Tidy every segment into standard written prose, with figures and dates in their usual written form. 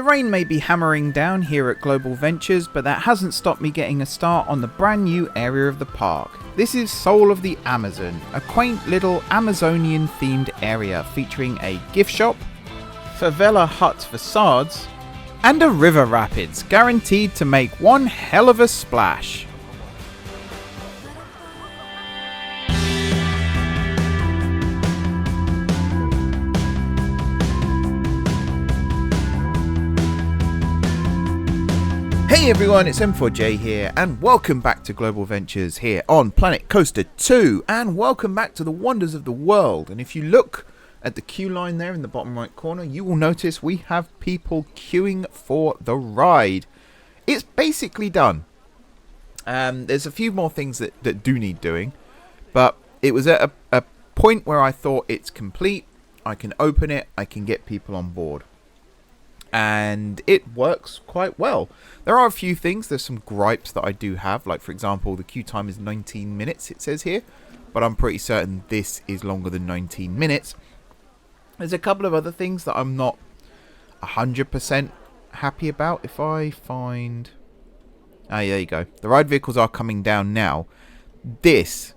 rain may be hammering down here at Global Ventures, but that hasn't stopped me getting a start on the brand new area of the park. This is Soul of the Amazon, a quaint little Amazonian themed area featuring a gift shop, favela hut facades, and a river rapids guaranteed to make one hell of a splash. Hey everyone, it's M4J here, and welcome back to Global Ventures here on Planet Coaster 2, and welcome back to the wonders of the world. And if you look at the queue line there in the bottom right corner, you will notice we have people queuing for the ride. It's basically done. There's a few more things that do need doing, but it was at a point where I thought it's complete, I can open it, I can get people on board. And it works quite well. There are a few things, there's some gripes that I do have, like for example the queue time is 19 minutes it says here, but I'm pretty certain this is longer than 19 minutes. There's a couple of other things that I'm not 100% happy about. If I find... there you go. The ride vehicles are coming down now. This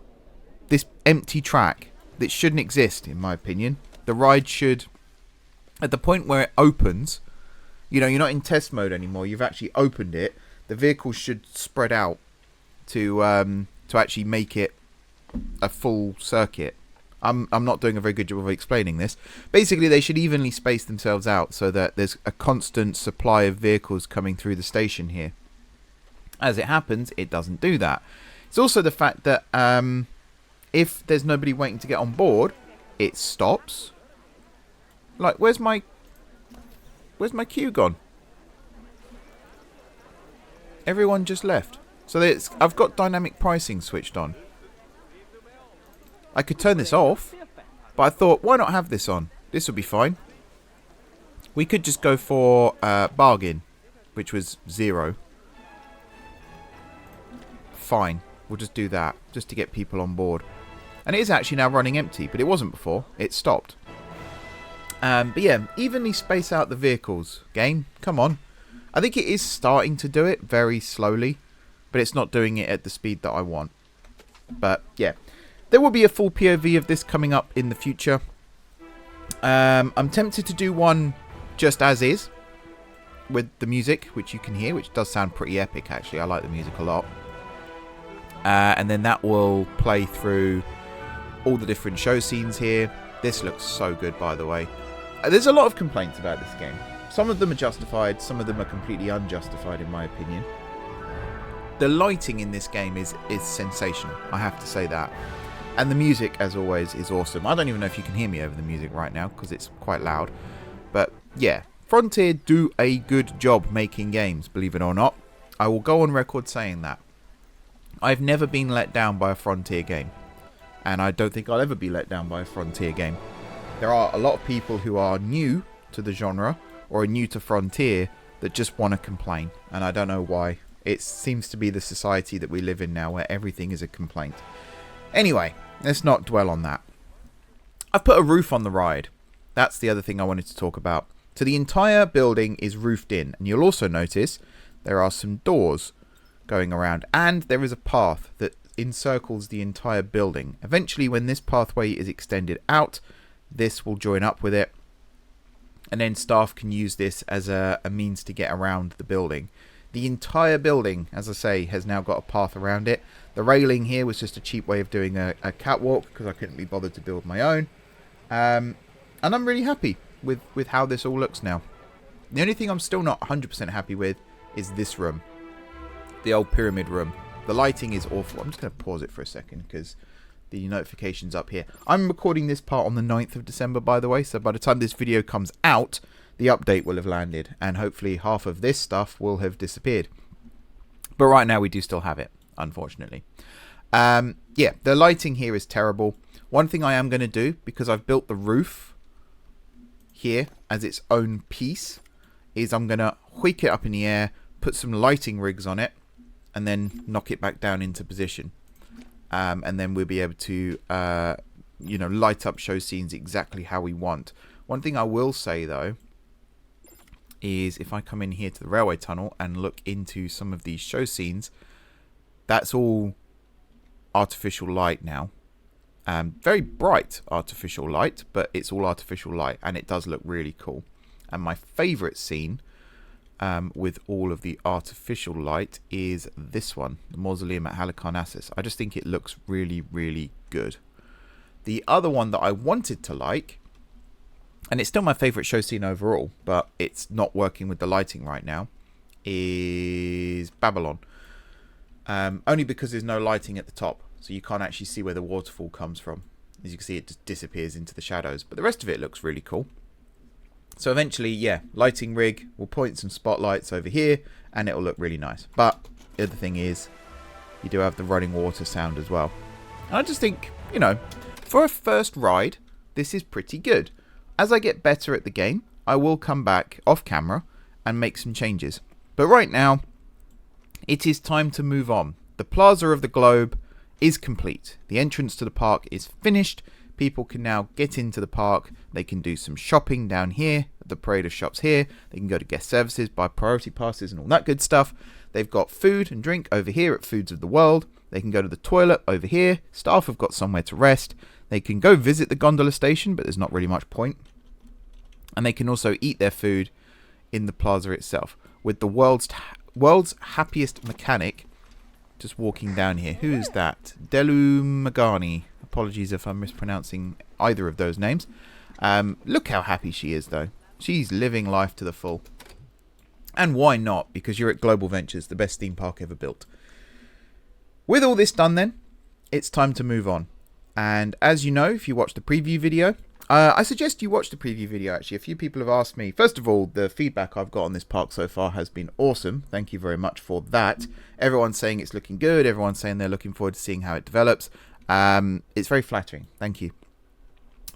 empty track, that shouldn't exist in my opinion. The ride should, at the point where it opens, you know, you're not in test mode anymore. You've actually opened it. The vehicles should spread out to actually make it a full circuit. I'm not doing a very good job of explaining this. Basically, they should evenly space themselves out so that there's a constant supply of vehicles coming through the station here. As it happens, it doesn't do that. It's also the fact that if there's nobody waiting to get on board, it stops. Like, where's my queue gone? Everyone just left. So I've got dynamic pricing switched on. I could turn this off, but I thought, why not have this on? This will be fine. We could just go for bargain, which was 0. Fine, we'll just do that, just to get people on board. And it is actually now running empty, but it wasn't before. It stopped. But yeah, evenly space out the vehicles. Game, come on. I think it is starting to do it very slowly, but it's not doing it at the speed that I want. But yeah, there will be a full POV of this coming up in the future. I'm tempted to do one just as is, with the music, which you can hear, which does sound pretty epic actually. I like the music a lot. And then that will play through all the different show scenes here. This looks so good, by the way. There's a lot of complaints about this game. Some of them are justified, some of them are completely unjustified in my opinion. The lighting in this game is sensational, I have to say that. And the music, as always, is awesome. I don't even know if you can hear me over the music right now, because it's quite loud. But yeah, Frontier do a good job making games, believe it or not. I will go on record saying that. I've never been let down by a Frontier game. And I don't think I'll ever be let down by a Frontier game. There are a lot of people who are new to the genre or are new to Frontier that just want to complain. And I don't know why. It seems to be the society that we live in now where everything is a complaint. Anyway, let's not dwell on that. I've put a roof on the ride. That's the other thing I wanted to talk about. So the entire building is roofed in. And you'll also notice there are some doors going around. And there is a path that encircles the entire building. Eventually, when this pathway is extended out, this will join up with it, and then staff can use this as a means to get around the building. The entire building, as I say, has now got a path around it. The railing here was just a cheap way of doing a catwalk because I couldn't be bothered to build my own, and I'm really happy with how this all looks now. The only thing I'm still not 100% happy with is this room, the old pyramid room. The lighting is awful. I'm just going to pause it for a second because the notification's up here. I'm recording this part on the 9th of December, by the way. So by the time this video comes out, the update will have landed. And hopefully half of this stuff will have disappeared. But right now we do still have it, unfortunately. Yeah, the lighting here is terrible. One thing I am going to do, because I've built the roof here as its own piece, is I'm going to hoik it up in the air, put some lighting rigs on it, and then knock it back down into position. And then we'll be able to, light up show scenes exactly how we want. One thing I will say, though, is if I come in here to the railway tunnel and look into some of these show scenes, that's all artificial light now. Very bright artificial light, but it's all artificial light, and it does look really cool. And my favourite scene with all of the artificial light is this one, the mausoleum at Halicarnassus. I just think it looks really, really good. The other one that I wanted to like, and it's still my favourite show scene overall, but it's not working with the lighting right now, is Babylon. Only because there's no lighting at the top, so you can't actually see where the waterfall comes from. As you can see, it just disappears into the shadows, but the rest of it looks really cool. So eventually, yeah, lighting rig will point some spotlights over here, and it'll look really nice. But the other thing is, you do have the running water sound as well. And I just think, you know, for a first ride, this is pretty good. As I get better at the game, I will come back off camera and make some changes. But right now, it is time to move on. The Plaza of the Globe is complete. The entrance to the park is finished. People can now get into the park. They can do some shopping down here at the parade of shops here. They can go to guest services, buy priority passes and all that good stuff. They've got food and drink over here at Foods of the World. They can go to the toilet over here. Staff have got somewhere to rest. They can go visit the gondola station, but there's not really much point. And they can also eat their food in the plaza itself, with the world's happiest mechanic just walking down here. Who is that? Delu Magani. Apologies if I'm mispronouncing either of those names. Look how happy she is, though. She's living life to the full. And why not? Because you're at Global Ventures, the best theme park ever built. With all this done then, it's time to move on. And as you know, if you watched the preview video, I suggest you watch the preview video, actually. A few people have asked me. First of all, the feedback I've got on this park so far has been awesome. Thank you very much for that. Everyone's saying it's looking good. Everyone's saying they're looking forward to seeing how it develops. It's very flattering. Thank you.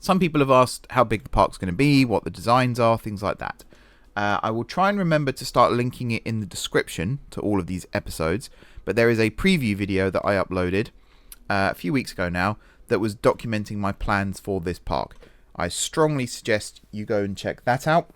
Some people have asked how big the park's going to be, what the designs are, things like that. I will try and remember to start linking it in the description to all of these episodes. But there is a preview video that I uploaded a few weeks ago now that was documenting my plans for this park. I strongly suggest you go and check that out.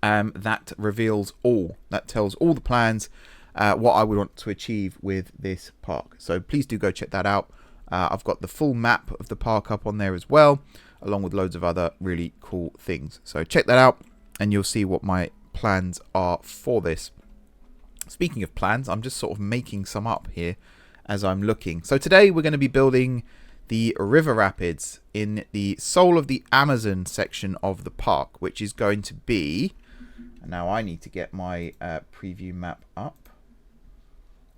That reveals all. That tells all the plans, what I would want to achieve with this park. So please do go check that out. I've got the full map of the park up on there as well, along with loads of other really cool things. So check that out and you'll see what my plans are for this. Speaking of plans, I'm just sort of making some up here as I'm looking. So today we're going to be building the river rapids in the Soul of the Amazon section of the park, which is going to be... Now I need to get my preview map up,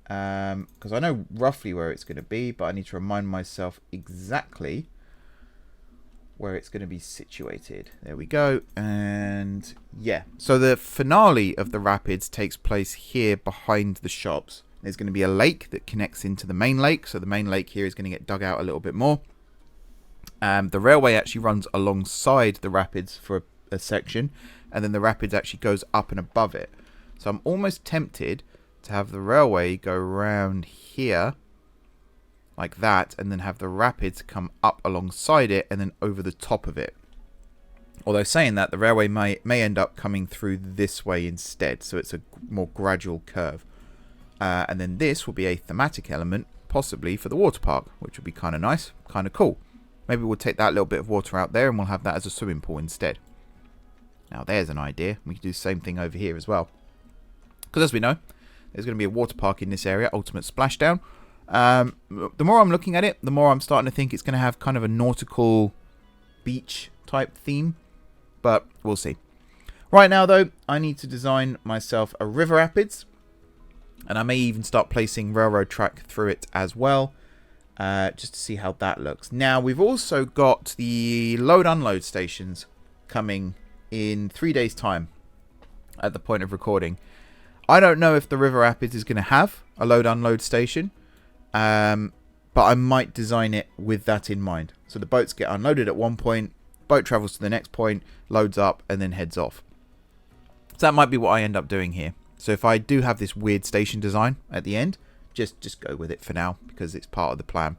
because I know roughly where it's going to be, but I need to remind myself exactly where it's going to be situated. There we go. And yeah, so the finale of the rapids takes place here behind the shops. There's going to be a lake that connects into the main lake. So the main lake here is going to get dug out a little bit more. The railway actually runs alongside the rapids for a section. And then the rapids actually goes up and above it. So I'm almost tempted to have the railway go around here like that. And then have the rapids come up alongside it and then over the top of it. Although saying that, the railway may end up coming through this way instead. So it's a more gradual curve. And then this will be a thematic element, possibly for the water park, which would be kind of nice, kind of cool. Maybe we'll take that little bit of water out there and we'll have that as a swimming pool instead. Now there's an idea. We can do the same thing over here as well. Because as we know, there's going to be a water park in this area, Ultimate Splashdown. The more I'm looking at it, the more I'm starting to think it's going to have kind of a nautical beach type theme. But we'll see. Right now though, I need to design myself a river rapids. And I may even start placing railroad track through it as well, just to see how that looks. Now, we've also got the load-unload stations coming in 3 days' time at the point of recording. I don't know if the River Rapids is going to have a load-unload station, but I might design it with that in mind. So the boats get unloaded at one point, boat travels to the next point, loads up, and then heads off. So that might be what I end up doing here. So if I do have this weird station design at the end, just go with it for now because it's part of the plan.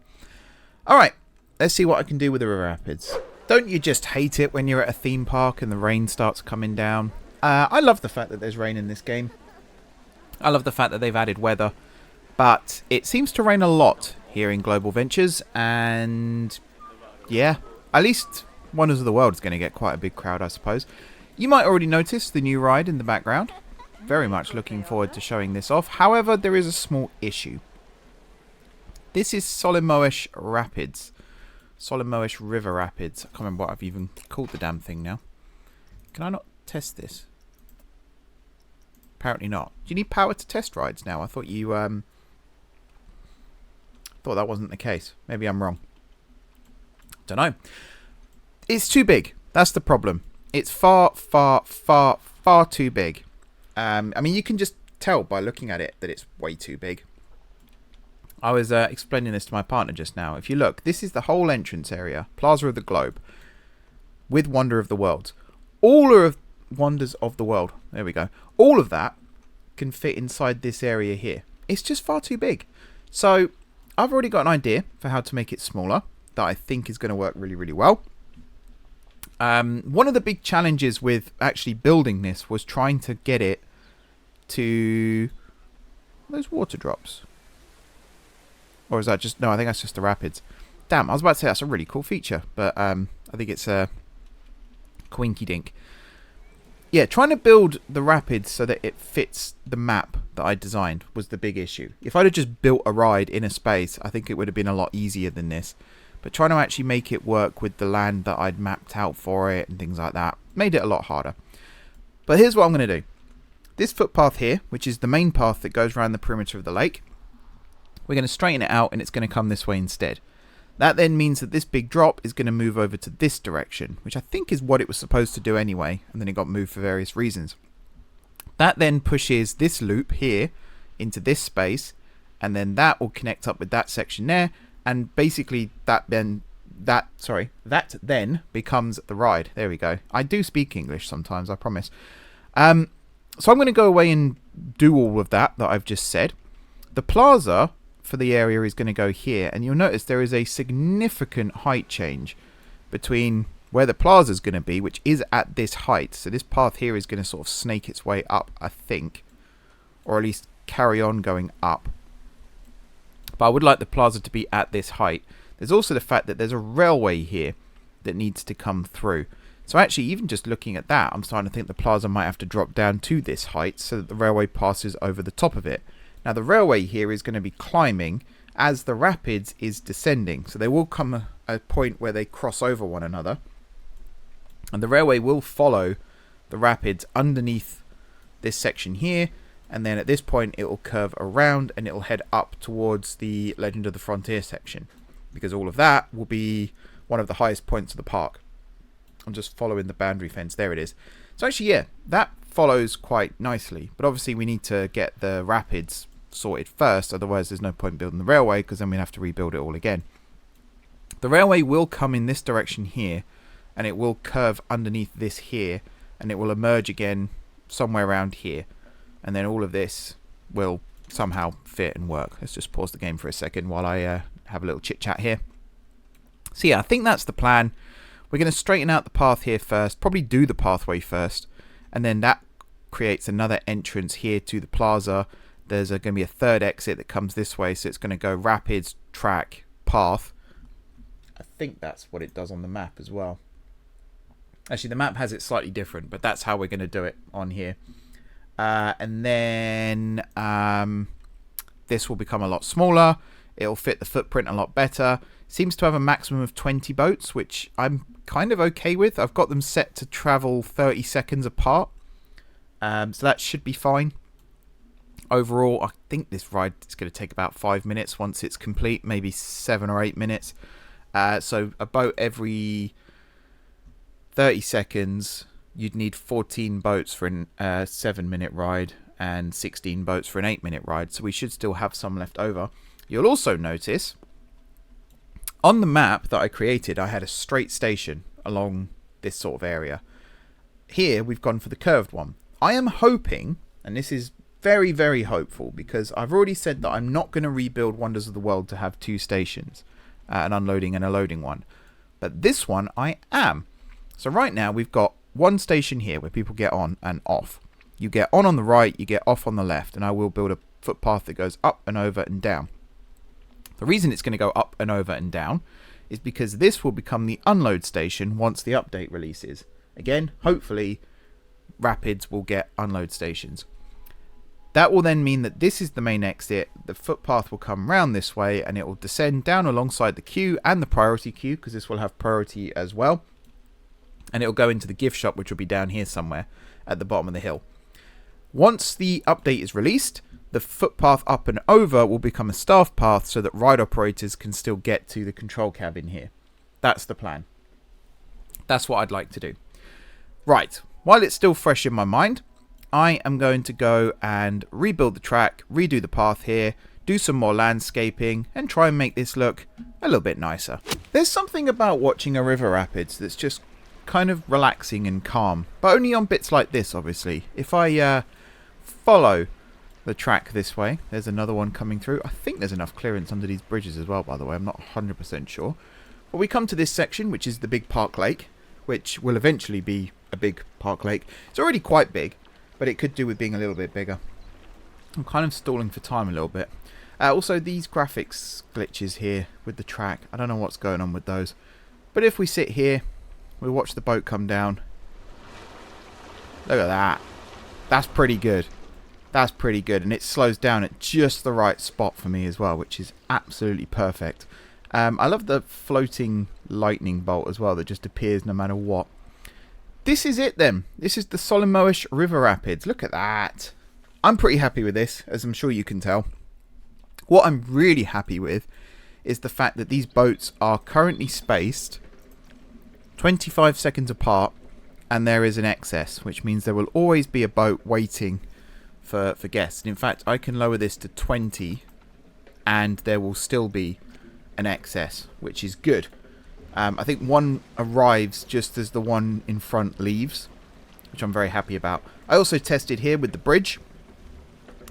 Alright, let's see what I can do with the River Rapids. Don't you just hate it when you're at a theme park and the rain starts coming down? I love the fact that there's rain in this game. I love the fact that they've added weather. But it seems to rain a lot here in Global Ventures. And yeah, at least Wonders of the World is going to get quite a big crowd, I suppose. You might already notice the new ride in the background. Very much looking forward to showing this off. However, there is a small issue. This is Solimoesh Rapids. Solimoesh River Rapids. I can't remember what I've even called the damn thing now. Can I not test this? Apparently not. Do you need power to test rides now? I thought you thought that wasn't the case. Maybe I'm wrong. Don't know. It's too big. That's the problem. It's far, far, far, far too big. I mean, you can just tell by looking at it that it's way too big. I was explaining this to my partner just now. If you look, this is the whole entrance area, Plaza of the Globe, with Wonder of the Worlds. All of Wonders of the World, there we go. All of that can fit inside this area here. It's just far too big. So I've already got an idea for how to make it smaller that I think is going to work really, really well. One of the big challenges with actually building this was trying to get it to those water drops. Or is that just... No, I think that's just the rapids. Damn, I was about to say that's a really cool feature. But I think it's a coinky dink. Yeah, trying to build the rapids so that it fits the map that I designed was the big issue. If I'd have just built a ride in a space, I think it would have been a lot easier than this. But trying to actually make it work with the land that I'd mapped out for it and things like that made it a lot harder. But here's what I'm going to do. This footpath here, which is the main path that goes around the perimeter of the lake, we're going to straighten it out and it's going to come this way instead. That then means that this big drop is going to move over to this direction, which I think is what it was supposed to do anyway, and then it got moved for various reasons. That then pushes this loop here into this space, and then that will connect up with that section there, and basically that then becomes the ride. There we go. I do speak English sometimes, I promise. So I'm going to go away and do all of that I've just said. The plaza for the area is going to go here, and you'll notice there is a significant height change between where the plaza is going to be, which is at this height. So this path here is going to sort of snake its way up, I think, or at least carry on going up. But I would like the plaza to be at this height. There's also the fact that there's a railway here that needs to come through. So actually, even just looking at that, I'm starting to think the plaza might have to drop down to this height so that the railway passes over the top of it. Now the railway here is going to be climbing as the rapids is descending. So there will come a point where they cross over one another. And the railway will follow the rapids underneath this section here. And then at this point it will curve around and it will head up towards the Legend of the Frontier section. Because all of that will be one of the highest points of the park. I'm just following the boundary fence. There it is. So actually, yeah, that follows quite nicely. But obviously we need to get the rapids sorted first, otherwise there's no point building the railway, because then we'd have to rebuild it all again. The railway will come in this direction here, and it will curve underneath this here, and it will emerge again somewhere around here, and then all of this will somehow fit and work. Let's just pause the game for a second while I have a little chit chat here. So yeah, I think that's the plan. We're going to straighten out the path here first, probably do the pathway first, and then that creates another entrance here to the plaza. There's going to be a third exit that comes this way, so it's going to go rapids, track, path. I think that's what it does on the map as well. Actually, the map has it slightly different, but that's how we're going to do it on here. And then this will become a lot smaller. It'll fit the footprint a lot better. Seems to have a maximum of 20 boats, which I'm kind of okay with. I've got them set to travel 30 seconds apart. So that should be fine. Overall, I think this ride is going to take about 5 minutes once it's complete, maybe 7 or 8 minutes. So a boat every 30 seconds, you'd need 14 boats for a 7-minute ride and 16 boats for an 8-minute ride. So we should still have some left over. You'll also notice on the map that I created, I had a straight station along this sort of area. Here, we've gone for the curved one. I am hoping, and this is very, very hopeful, because I've already said that I'm not going to rebuild Wonders of the World to have 2 stations, an unloading and a loading one. But this one, I am. So right now, we've got one station here where people get on and off. You get on the right, you get off on the left, and I will build a footpath that goes up and over and down. The reason it's going to go up and over and down is because this will become the unload station once the update releases. Again, hopefully Rapids will get unload stations. That will then mean that this is the main exit. The footpath will come round this way and it will descend down alongside the queue and the priority queue, because this will have priority as well. And it will go into the gift shop, which will be down here somewhere at the bottom of the hill. Once the update is released, the footpath up and over will become a staff path so that ride operators can still get to the control cabin here. That's the plan. That's what I'd like to do. Right, while it's still fresh in my mind, I am going to go and rebuild the track, redo the path here, do some more landscaping, and try and make this look a little bit nicer. There's something about watching a river rapids that's just kind of relaxing and calm, but only on bits like this, obviously. If I follow the track this way, there's another one coming through. I think there's enough clearance under these bridges as well, by the way. I'm not 100% sure. But we come to this section, which is the big park lake, which will eventually be a big park lake. It's already quite big, but it could do with being a little bit bigger. I'm kind of stalling for time a little bit. Also, these graphics glitches here with the track, I don't know what's going on with those. But if we sit here, we watch the boat come down. Look at that. That's pretty good. That's pretty good. And it slows down at just the right spot for me as well, which is absolutely perfect. I love the floating lightning bolt as well that just appears no matter what. This is it then. This is the Solimoish River Rapids. Look at that. I'm pretty happy with this, as I'm sure you can tell. What I'm really happy with is the fact that these boats are currently spaced 25 seconds apart, and there is an excess, which means there will always be a boat waiting for guests. And in fact, I can lower this to 20 and there will still be an excess, which is good. I think one arrives just as the one in front leaves, which I'm very happy about. I also tested here with the bridge.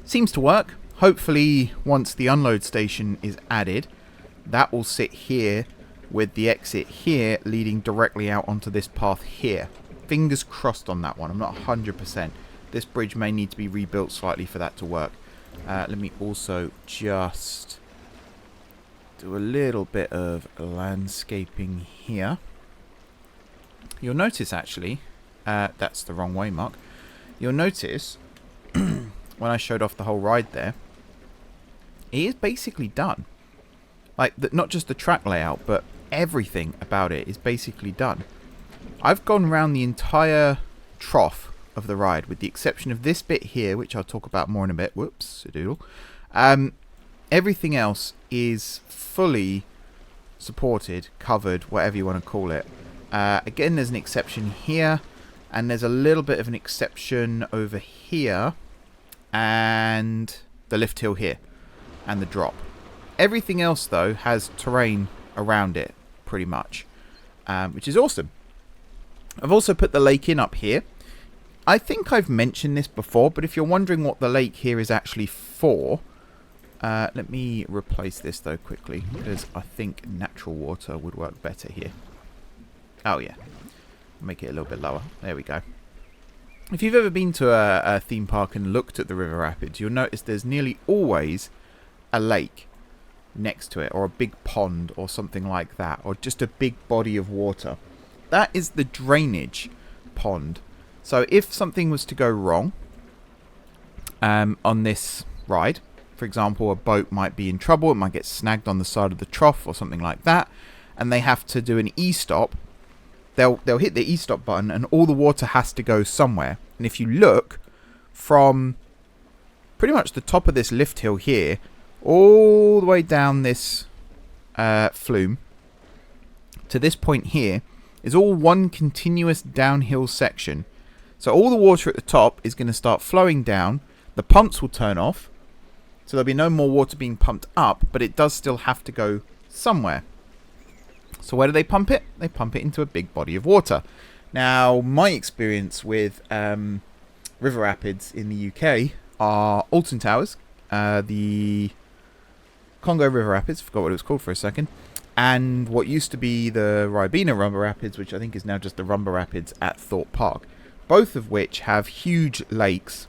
Seems to work. Hopefully, once the unload station is added, that will sit here with the exit here leading directly out onto this path here. Fingers crossed on that one. I'm not 100%. This bridge may need to be rebuilt slightly for that to work. Let me also just do a little bit of landscaping here. You'll notice actually, that's the wrong way, Mark. You'll notice when I showed off the whole ride there, it is basically done. Like, not just the track layout, but everything about it is basically done. I've gone around the entire trough of the ride, with the exception of this bit here, which I'll talk about more in a bit. Whoops, a doodle. Everything else is fully supported, covered, whatever you want to call it. Again, there's an exception here, and there's a little bit of an exception over here, and the lift hill here, and the drop. Everything else, though, has terrain around it, pretty much, which is awesome. I've also put the lake in up here. I think I've mentioned this before, but if you're wondering what the lake here is actually for, let me replace this though quickly, because I think natural water would work better here. Oh yeah, make it a little bit lower. There we go. If you've ever been to a theme park and looked at the river rapids, you'll notice there's nearly always a lake next to it, or a big pond or something like that, or just a big body of water. That is the drainage pond. So if something was to go wrong on this ride, for example, a boat might be in trouble, it might get snagged on the side of the trough or something like that, and they have to do an e-stop, they'll hit the e-stop button and all the water has to go somewhere. And if you look from pretty much the top of this lift hill here, all the way down this flume to this point here, is all one continuous downhill section. So all the water at the top is going to start flowing down. The pumps will turn off. So there'll be no more water being pumped up, but it does still have to go somewhere. So where do they pump it? They pump it into a big body of water. Now, my experience with river rapids in the UK are Alton Towers, the Congo River Rapids, forgot what it was called for a second, and what used to be the Ribena Rumba Rapids, which I think is now just the Rumba Rapids at Thorpe Park, both of which have huge lakes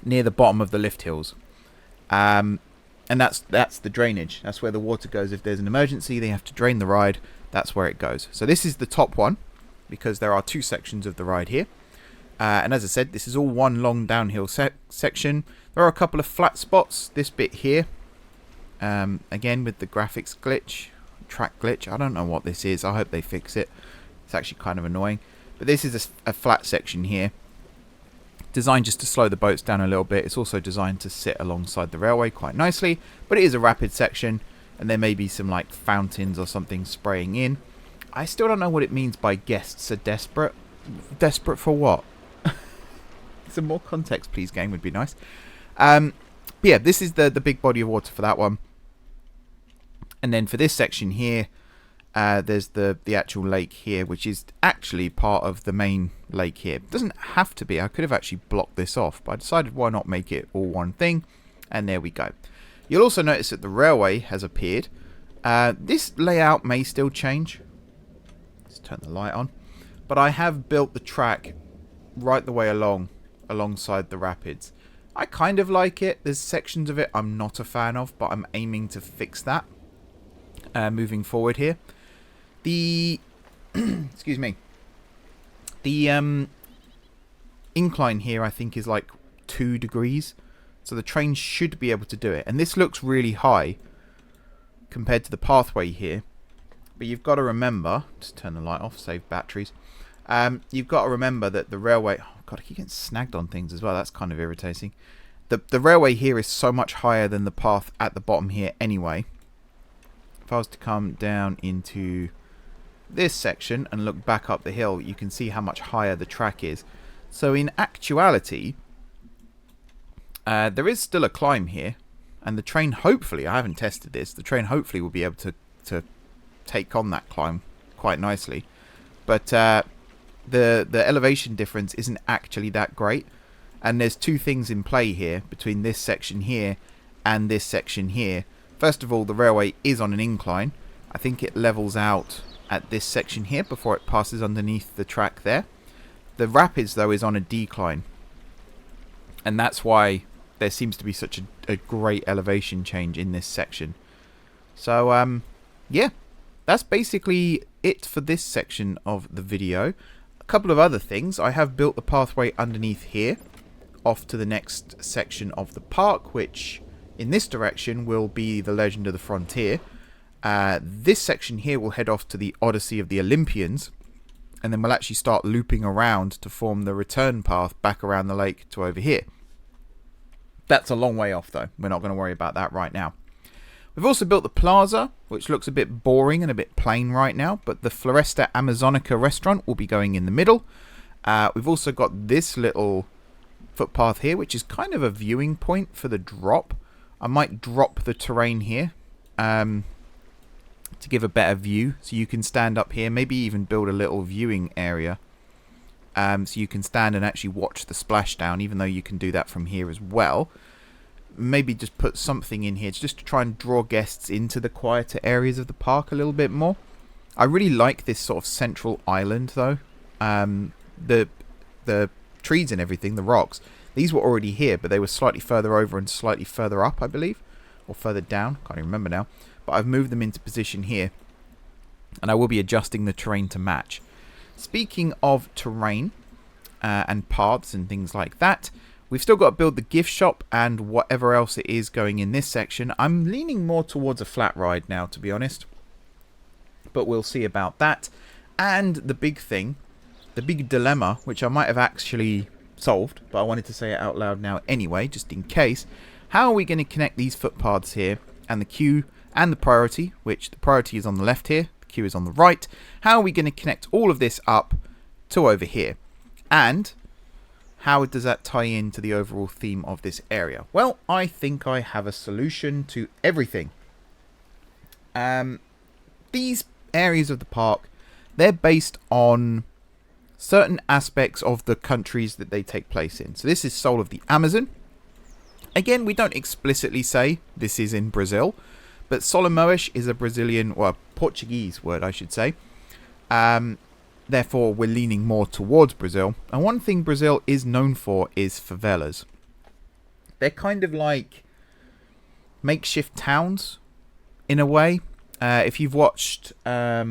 near the bottom of the lift hills. And that's the drainage. That's where the water goes. If there's an emergency, they have to drain the ride. That's where it goes. So this is the top one, because there are two sections of the ride here. And as I said, this is all one long downhill section. There are a couple of flat spots. This bit here, again with the graphics glitch, track glitch. I don't know what this is. I hope they fix it. It's actually kind of annoying. But this is a flat section here, designed just to slow the boats down a little bit. It's also designed to sit alongside the railway quite nicely, but it is a rapid section, and there may be some like fountains or something spraying in. I still don't know what it means by guests are desperate. Desperate for what? Some more context, please, game, would be nice. But yeah, this is the big body of water for that one. And then for this section here, there's the actual lake here, which is actually part of the main lake here. It doesn't have to be. I could have actually blocked this off, but I decided why not make it all one thing. And there we go. You'll also notice that the railway has appeared. This layout may still change. Let's turn the light on. But I have built the track right the way alongside the rapids. I kind of like it. There's sections of it I'm not a fan of, but I'm aiming to fix that moving forward here. The excuse me. The incline here I think is like 2 degrees, so the train should be able to do it. And this looks really high compared to the pathway here, but you've got to remember, just turn the light off, save batteries. You've got to remember that the railway, oh god, I keep getting snagged on things as well. That's kind of irritating. The railway here is so much higher than the path at the bottom here anyway. If I was to come down into this section and look back up the hill, you can see how much higher the track is. So in actuality, there is still a climb here, and the train hopefully, I haven't tested this, the train hopefully will be able to take on that climb quite nicely. But the elevation difference isn't actually that great, and there's two things in play here between this section here and this section here. First of all, the railway is on an incline. I think it levels out at this section here before it passes underneath the track there. The rapids though is on a decline, and that's why there seems to be such a great elevation change in this section. So yeah, that's basically it for this section of the video. A couple of other things. I have built the pathway underneath here off to the next section of the park, which in this direction will be the Legend of the Frontier. This section here will head off to the Odyssey of the Olympians, and then we'll actually start looping around to form the return path back around the lake to over here. That's a long way off though. We're not going to worry about that right now. We've also built the plaza, which looks a bit boring and a bit plain right now, but the Floresta Amazonica restaurant will be going in the middle. We've also got this little footpath here, which is kind of a viewing point for the drop. I might drop the terrain here to give a better view, so you can stand up here, maybe even build a little viewing area, so you can stand and actually watch the splashdown, even though you can do that from here as well. Maybe just put something in here just to try and draw guests into the quieter areas of the park a little bit more. I really like this sort of central island though. The trees and everything, the rocks, these were already here, but they were slightly further over and slightly further up, I believe, or further down, can't even remember now. But I've moved them into position here, and I will be adjusting the terrain to match. Speaking of terrain and paths and things like that, we've still got to build the gift shop and whatever else it is going in this section. I'm leaning more towards a flat ride now, to be honest, but we'll see about that. And the big thing, the big dilemma, which I might have actually solved, but I wanted to say it out loud now anyway, just in case. How are we going to connect these footpaths here and the queue and the priority, which the priority is on the left here, the queue is on the right. How are we going to connect all of this up to over here? And how does that tie into the overall theme of this area? Well, I think I have a solution to everything. These areas of the park, they're based on certain aspects of the countries that they take place in. So this is Soul of the Amazon. Again, we don't explicitly say this is in Brazil, But Solimões is a Brazilian, or a Portuguese word, I should say. Therefore, we're leaning more towards Brazil. And one thing Brazil is known for is favelas. They're kind of like makeshift towns, in a way. If you've watched... I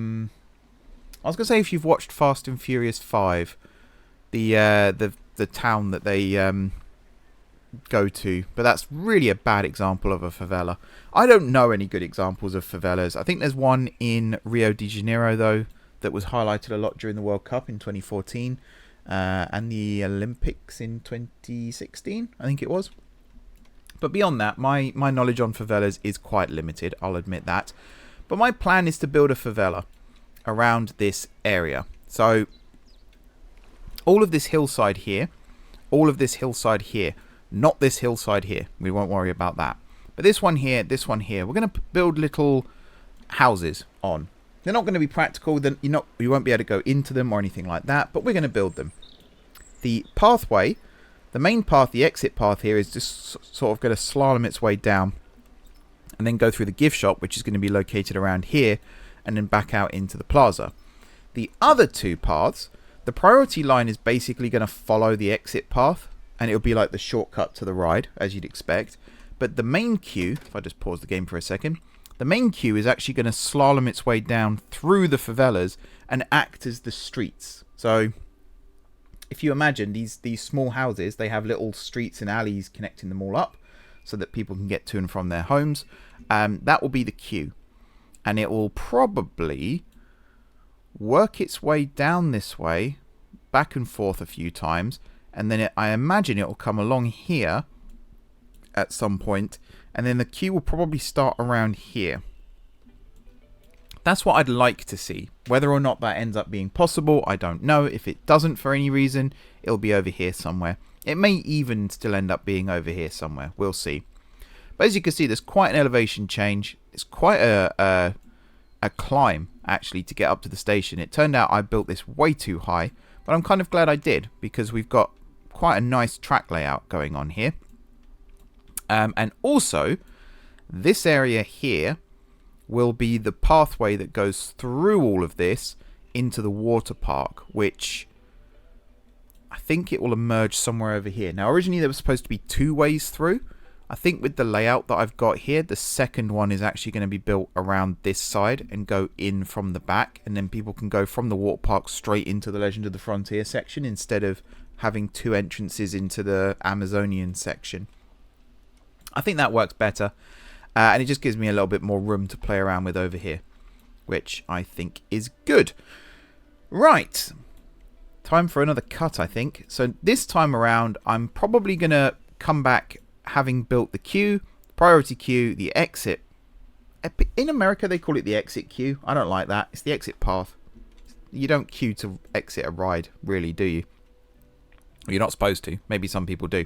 was going to say if you've watched Fast and Furious 5, the town that they go to, but that's really a bad example of a favela. I don't know any good examples of favelas. I think there's one in Rio de Janeiro, though, that was highlighted a lot during the World Cup in 2014 and the Olympics in 2016, I think it was. But beyond that, my knowledge on favelas is quite limited, I'll admit that. But my plan is to build a favela around this area. So all of this hillside here, not this hillside here. We won't worry about that. But this one here, we're going to build little houses on. They're not going to be practical. Then you won't be able to go into them or anything like that, but we're going to build them. The pathway, the main path, the exit path here is just sort of going to slalom its way down and then go through the gift shop, which is going to be located around here, and then back out into the plaza. The other two paths, the priority line is basically going to follow the exit path, and it'll be like the shortcut to the ride, as you'd expect. But the main queue, if I just pause the game for a second, the main queue is actually going to slalom its way down through the favelas and act as the streets. So if you imagine these small houses, they have little streets and alleys connecting them all up so that people can get to and from their homes. That will be the queue. And it will probably work its way down this way, back and forth a few times. And then I imagine it will come along here at some point, and then the queue will probably start around here. That's what I'd like to see. Whether or not that ends up being possible, I don't know. If it doesn't for any reason, it'll be over here somewhere. It may even still end up being over here somewhere. We'll see. But as you can see, there's quite an elevation change. It's quite a climb, actually, to get up to the station. It turned out I built this way too high, but I'm kind of glad I did, because we've got quite a nice track layout going on here. And also, this area here will be the pathway that goes through all of this into the water park, which I think it will emerge somewhere over here. Now, originally there was supposed to be two ways through. I think with the layout that I've got here, the second one is actually going to be built around this side and go in from the back, and then people can go from the water park straight into the Legend of the Frontier section instead of having two entrances into the Amazonian section. I think that works better, and it just gives me a little bit more room to play around with over here, which I think is good. Right, time for another cut, I think. So this time around, I'm probably going to come back having built the queue, priority queue, the exit. In America, they call it the exit queue. I don't like that. It's the exit path. You don't queue to exit a ride, really, do you? Well, you're not supposed to. Maybe some people do.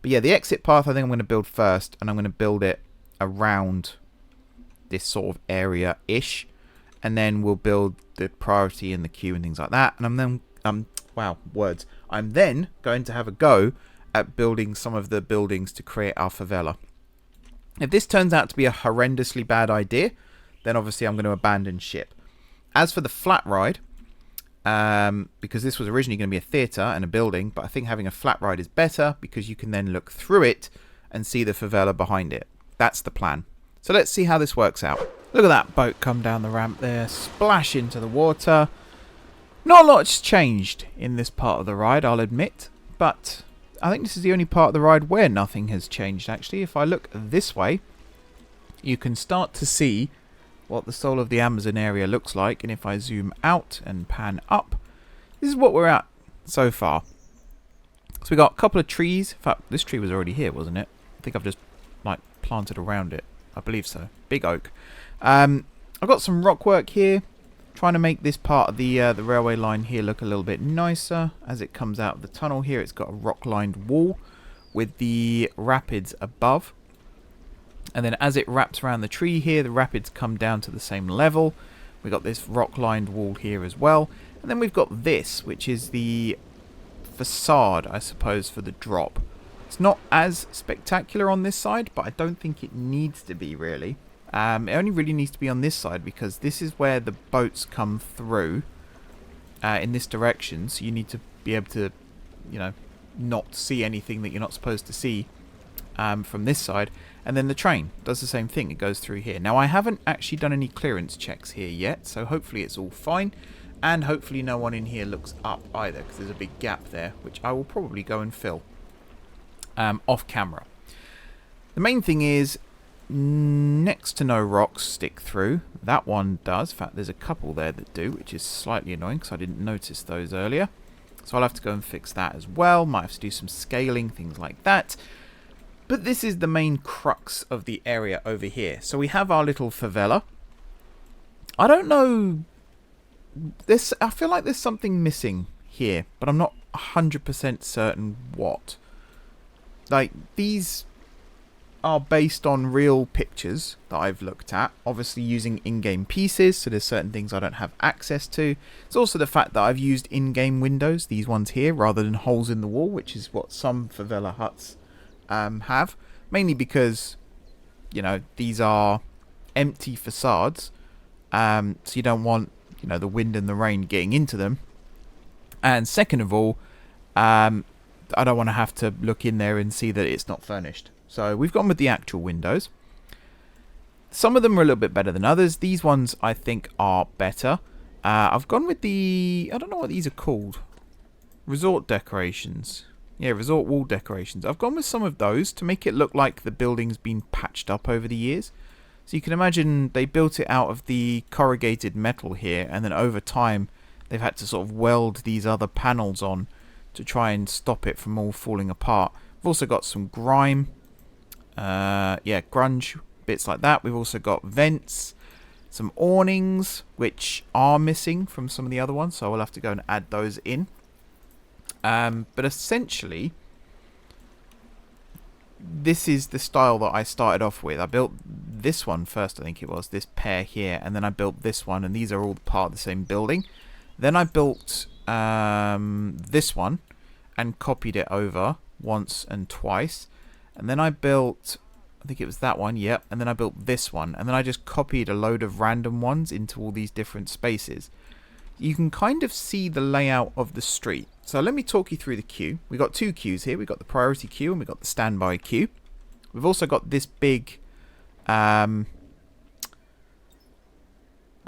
But yeah, the exit path I think I'm going to build first, and I'm going to build it around this sort of area-ish, and then we'll build the priority and the queue and things like that. And I'm then, wow, words. I'm then going to have a go at building some of the buildings to create our favela. If this turns out to be a horrendously bad idea, then obviously I'm going to abandon ship. As for the flat ride, because this was originally going to be a theatre and a building, but I think having a flat ride is better because you can then look through it and see the favela behind it. That's the plan. So let's see how this works out. Look at that boat come down the ramp there, splash into the water. Not a lot's changed in this part of the ride, I'll admit, but I think this is the only part of the ride where nothing has changed, actually. If I look this way, you can start to see what the Soul of the Amazon area looks like, and if I zoom out and pan up, this is what we're at so far. So we got a couple of trees. In fact, this tree was already here, wasn't it? I think I've just like planted around it. I believe so. Big oak. I've got some rock work here, trying to make this part of the railway line here look a little bit nicer. As it comes out of the tunnel here, it's got a rock-lined wall with the rapids above. And then as it wraps around the tree here, the rapids come down to the same level. We've got this rock-lined wall here as well. And then we've got this, which is the facade, I suppose, for the drop. It's not as spectacular on this side, but I don't think it needs to be, really. It only really needs to be on this side because this is where the boats come through in this direction. So you need to be able to, you know, not see anything that you're not supposed to see from this side. And then the train does the same thing. It goes through here. Now, I haven't actually done any clearance checks here yet, so hopefully it's all fine. And hopefully no one in here looks up either, because there's a big gap there, which I will probably go and fill off camera. The main thing is, next to no rocks stick through. That one does. In fact, there's a couple there that do, which is slightly annoying because I didn't notice those earlier. So I'll have to go and fix that as well. Might have to do some scaling, things like that. But this is the main crux of the area over here. So we have our little favela. I don't know. I feel like there's something missing here, but I'm not 100% certain what. Like, these are based on real pictures that I've looked at, obviously using in-game pieces, so there's certain things I don't have access to. It's also the fact that I've used in-game windows, these ones here, rather than holes in the wall, which is what some favela huts have, mainly because, you know, these are empty facades, so you don't want, you know, the wind and the rain getting into them. And second of all, I don't want to have to look in there and see that it's not furnished. So we've gone with the actual windows. Some of them are a little bit better than others. These ones I think are better. I've gone with the, I don't know what these are called. Resort decorations. Yeah, resort wall decorations. I've gone with some of those to make it look like the building's been patched up over the years. So you can imagine they built it out of the corrugated metal here, and then over time they've had to sort of weld these other panels on to try and stop it from all falling apart. We've also got some grime, grunge, bits like that. We've also got vents, some awnings, which are missing from some of the other ones, so we'll have to go and add those in. But essentially, this is the style that I started off with. I built this one first, I think it was, this pair here, and then I built this one, and these are all part of the same building. Then I built this one and copied it over once and twice, and then I built, I think it was that one, yep, and then I built this one, and then I just copied a load of random ones into all these different spaces. You can kind of see the layout of the street. So let me talk you through the queue. We've got two queues here. We've got the priority queue and we've got the standby queue. We've also got this big, can't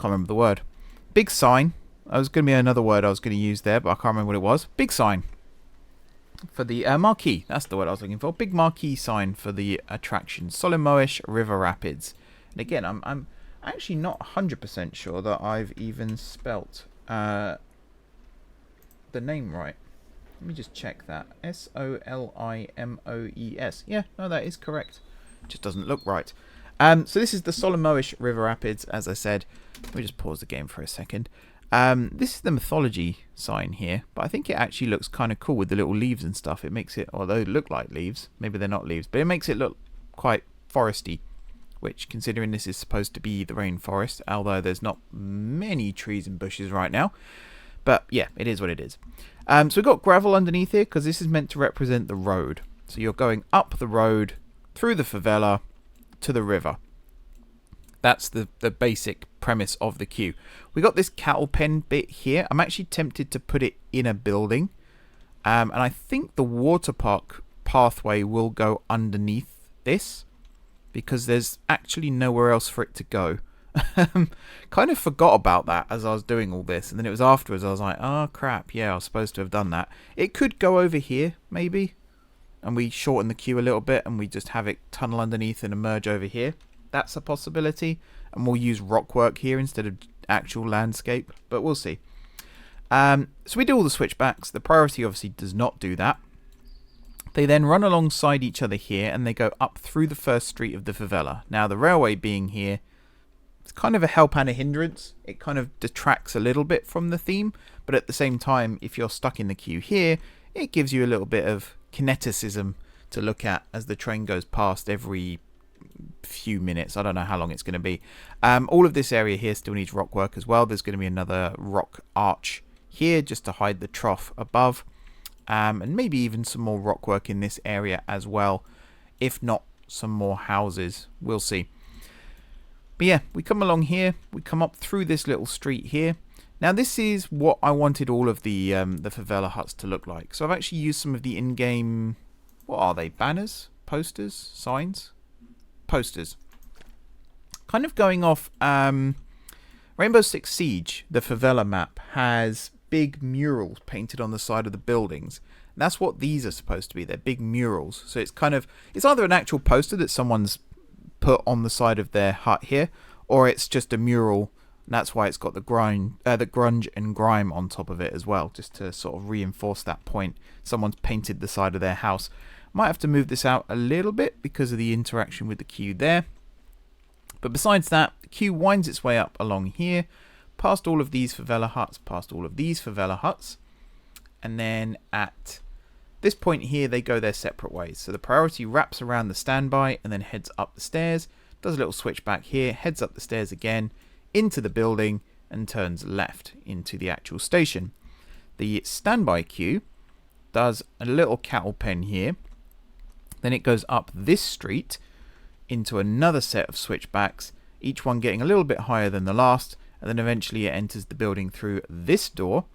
remember the word. Big sign. I was going to be another word I was going to use there, but I can't remember what it was. Big sign for the marquee. That's the word I was looking for. Big marquee sign for the attraction. Solimoish River Rapids. And again, I'm actually not 100% sure that I've even spelt the name right. Let me just check that. Solimoes. Yeah, no, that is correct. It just doesn't look right. So this is the Solimoish River Rapids, as I said. Let me just pause the game for a second. This is the mythology sign here, but I think it actually looks kind of cool with the little leaves and stuff. It makes it, although they look like leaves, maybe they're not leaves, but it makes it look quite foresty, which, considering this is supposed to be the rainforest, although there's not many trees and bushes right now. But yeah, it is what it is. So we've got gravel underneath here because this is meant to represent the road. So you're going up the road, through the favela, to the river. That's the basic premise of the queue. We got this cattle pen bit here. I'm actually tempted to put it in a building. And I think the water park pathway will go underneath this, because there's actually nowhere else for it to go. Kind of forgot about that as I was doing all this, and then it was afterwards I was like, oh crap, yeah, I was supposed to have done that. It could go over here maybe, and we shorten the queue a little bit and we just have it tunnel underneath and emerge over here. That's a possibility, and we'll use rock work here instead of actual landscape, but we'll see. So we do all the switchbacks. The priority obviously does not do that. They then run alongside each other here, and they go up through the first street of the favela. Now, the railway being here, it's kind of a help and a hindrance. It kind of detracts a little bit from the theme, but at the same time, if you're stuck in the queue here, it gives you a little bit of kineticism to look at as the train goes past every few minutes. I don't know how long it's going to be. All of this area here still needs rock work as well. There's going to be another rock arch here just to hide the trough above. And maybe even some more rock work in this area as well. If not, some more houses. We'll see. But yeah, we come along here. We come up through this little street here. Now this is what I wanted all of the favela huts to look like. So I've actually used some of the in-game, what are they, banners, posters, signs? Posters. Kind of going off Rainbow Six Siege, the favela map, has big murals painted on the side of the buildings. And that's what these are supposed to be. They're big murals. So it's kind of, it's either an actual poster that someone's put on the side of their hut here, or it's just a mural. And that's why it's got the grunge and grime on top of it as well, just to sort of reinforce that point. Someone's painted the side of their house. Might have to move this out a little bit because of the interaction with the queue there. But besides that, the queue winds its way up along here, past all of these favela huts, past all of these favela huts. And then at this point here, they go their separate ways. So the priority wraps around the standby and then heads up the stairs, does a little switch back here, heads up the stairs again, into the building, and turns left into the actual station. The standby queue does a little cattle pen here. Then it goes up this street into another set of switchbacks, each one getting a little bit higher than the last, and then eventually it enters the building through this door,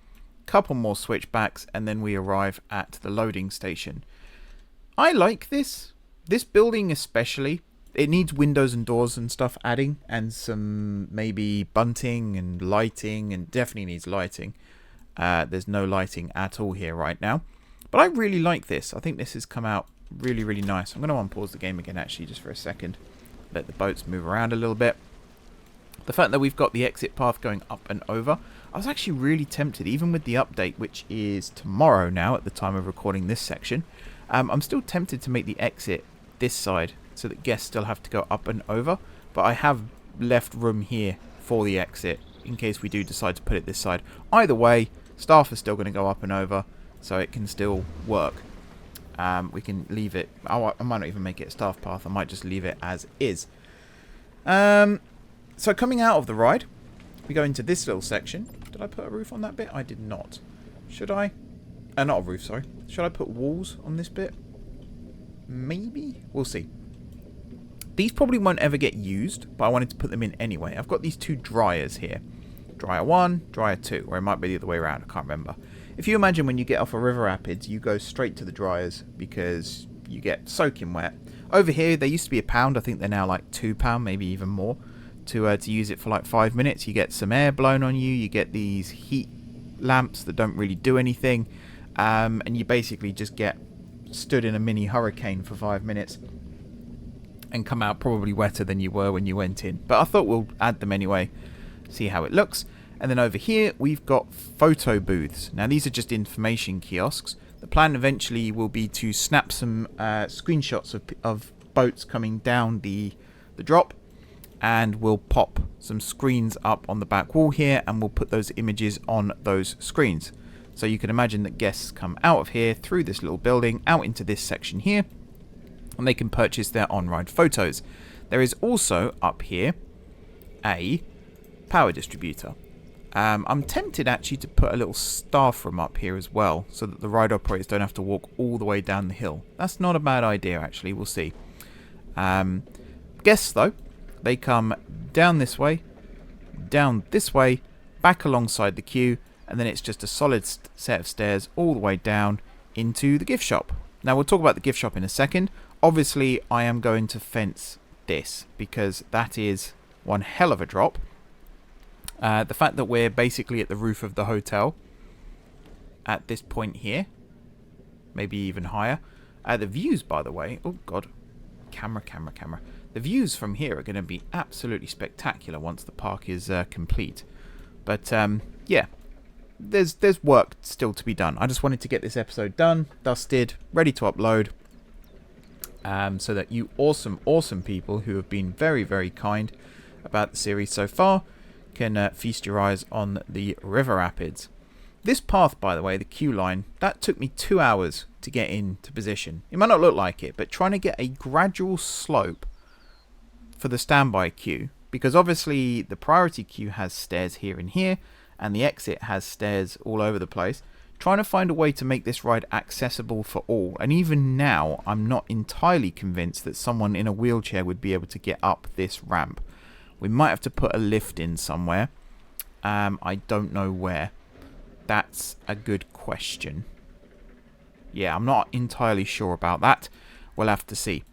couple more switchbacks, and then we arrive at the loading station. I like this building especially. It needs windows and doors and stuff adding, and some maybe bunting and lighting, and definitely needs lighting. There's no lighting at all here right now, but I really like this. I think this has come out really, really nice. I'm going to unpause the game again actually just for a second, let the boats move around a little bit. The fact that we've got the exit path going up and over, I was actually really tempted, even with the update, which is tomorrow now at the time of recording this section. I'm still tempted to make the exit this side so that guests still have to go up and over, but I have left room here for the exit in case we do decide to put it this side. Either way, staff are still going to go up and over, so it can still work. We can leave it, I might not even make it a staff path, I might just leave it as is. So coming out of the ride, we go into this little section. Did I put a roof on that bit? I did not. Should I? Not a roof, sorry. Should I put walls on this bit? Maybe? We'll see. These probably won't ever get used, but I wanted to put them in anyway. I've got these two dryers here. Dryer 1, dryer 2, or it might be the other way around, I can't remember. If you imagine when you get off a river rapids, you go straight to the dryers because you get soaking wet. Over here, they used to be £1. I think they're now like £2, maybe even more. To use it for like 5 minutes, you get some air blown on you. You get these heat lamps that don't really do anything, and you basically just get stood in a mini hurricane for 5 minutes and come out probably wetter than you were when you went in. But I thought we'll add them anyway, see how it looks. And then over here we've got photo booths. Now these are just information kiosks. The plan eventually will be to snap some screenshots of boats coming down the drop, and we'll pop some screens up on the back wall here, and we'll put those images on those screens. So you can imagine that guests come out of here through this little building out into this section here, and they can purchase their on-ride photos. There is also up here a power distributor. I'm tempted actually to put a little staff room up here as well, so that the ride operators don't have to walk all the way down the hill. That's not a bad idea actually, we'll see. Guests though, they come down this way, back alongside the queue, and then it's just a solid set of stairs all the way down into the gift shop. Now we'll talk about the gift shop in a second. Obviously I am going to fence this because that is one hell of a drop. The fact that we're basically at the roof of the hotel at this point here, maybe even higher. The views, by the way, oh god, camera. The views from here are going to be absolutely spectacular once the park is complete. But yeah, there's work still to be done. I just wanted to get this episode done, dusted, ready to upload, so that you awesome people who have been very, very kind about the series so far can feast your eyes on the river rapids. This path, by the way, the queue line, that took me 2 hours to get into position. It might not look like it, but trying to get a gradual slope for the standby queue, because obviously the priority queue has stairs here and here, and the exit has stairs all over the place. Trying to find a way to make this ride accessible for all, and even now I'm not entirely convinced that someone in a wheelchair would be able to get up this ramp. We might have to put a lift in somewhere. I don't know where. That's a good question. Yeah, I'm not entirely sure about that. We'll have to see.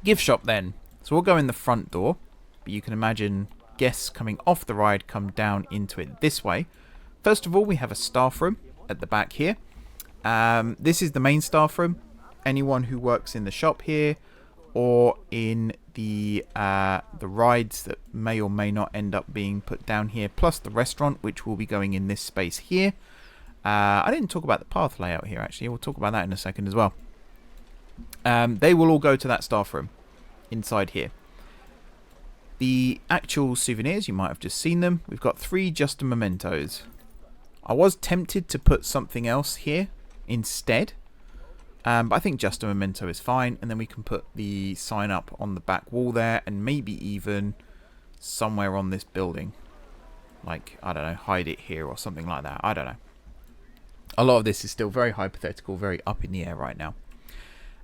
Gift shop then. So we'll go in the front door. But you can imagine guests coming off the ride come down into it this way. First of all, we have a staff room at the back here. This is the main staff room. Anyone who works in the shop here or in the rides that may or may not end up being put down here, plus the restaurant, which will be going in this space here. I didn't talk about the path layout here, actually. We'll talk about that in a second as well. They will all go to that staff room inside here. The actual souvenirs, you might have just seen them. We've got 3 Just a Mementos. I was tempted to put something else here instead. But I think Just a Memento is fine. And then we can put the sign up on the back wall there. And maybe even somewhere on this building. Like, I don't know, hide it here or something like that. I don't know. A lot of this is still very hypothetical, very up in the air right now.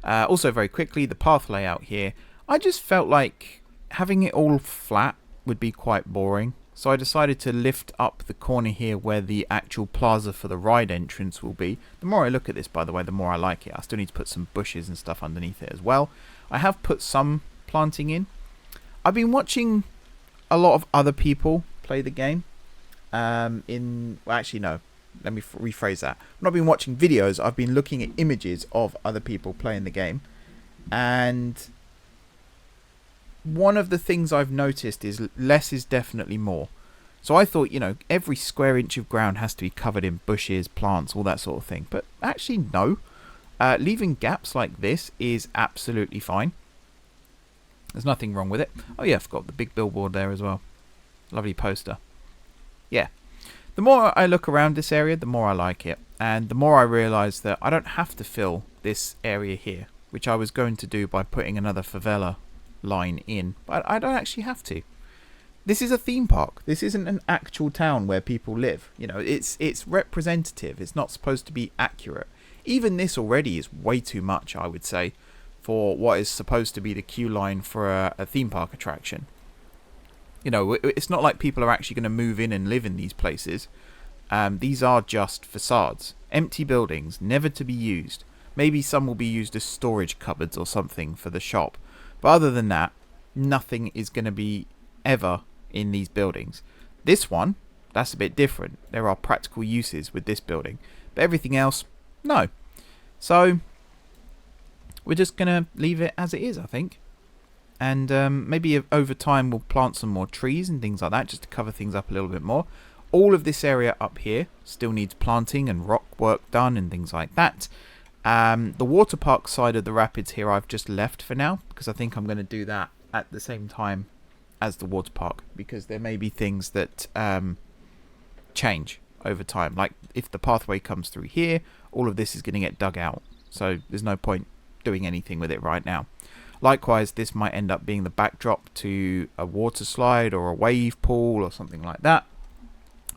Also, very quickly, the path layout here. I just felt like having it all flat would be quite boring. So I decided to lift up the corner here where the actual plaza for the ride entrance will be. The more I look at this, by the way, the more I like it. I still need to put some bushes and stuff underneath it as well. I have put some planting in. I've been watching a lot of other people play the game. Well, actually, no. Let me rephrase that. I've not been watching videos. I've been looking at images of other people playing the game. And one of the things I've noticed is less is definitely more. So I thought, you know, every square inch of ground has to be covered in bushes, plants, all that sort of thing. But actually, no. Leaving gaps like this is absolutely fine. There's nothing wrong with it. Oh yeah, I forgot the big billboard there as well. Lovely poster. Yeah. The more I look around this area, the more I like it. And the more I realise that I don't have to fill this area here, which I was going to do by putting another favela line in, but I don't actually have to. This is a theme park. This isn't an actual town where people live. You know, it's representative. It's not supposed to be accurate. Even this already is way too much, I would say, for what is supposed to be the queue line for a theme park attraction. You know, it's not like people are actually going to move in and live in these places. These are just facades. Empty buildings, never to be used. Maybe some will be used as storage cupboards or something for the shop. But other than that, nothing is going to be ever in these buildings. This one, that's a bit different. There are practical uses with this building. But everything else, no. So, we're just going to leave it as it is, I think. And maybe over time we'll plant some more trees and things like that just to cover things up a little bit more. All of this area up here still needs planting and rock work done and things like that. The water park side of the rapids here I've just left for now because I think I'm going to do that at the same time as the water park because there may be things that change over time. Like if the pathway comes through here, all of this is going to get dug out. So there's no point doing anything with it right now. Likewise, this might end up being the backdrop to a water slide or a wave pool or something like that.